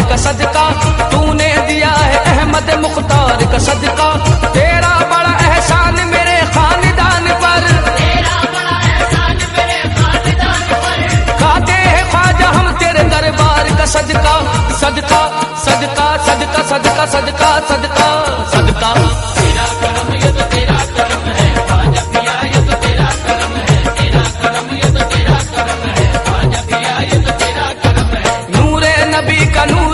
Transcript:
का सदका, तूने दिया है अहमद मुख्तार का सदका। तेरा बड़ा एहसान मेरे खानदान पर, तेरा बड़ा एहसान मेरे खानदान पर। खाते हैं ख्वाजा हम तेरे दरबार का सदका, सदका सदका सदका सदका सदका सदका सदका।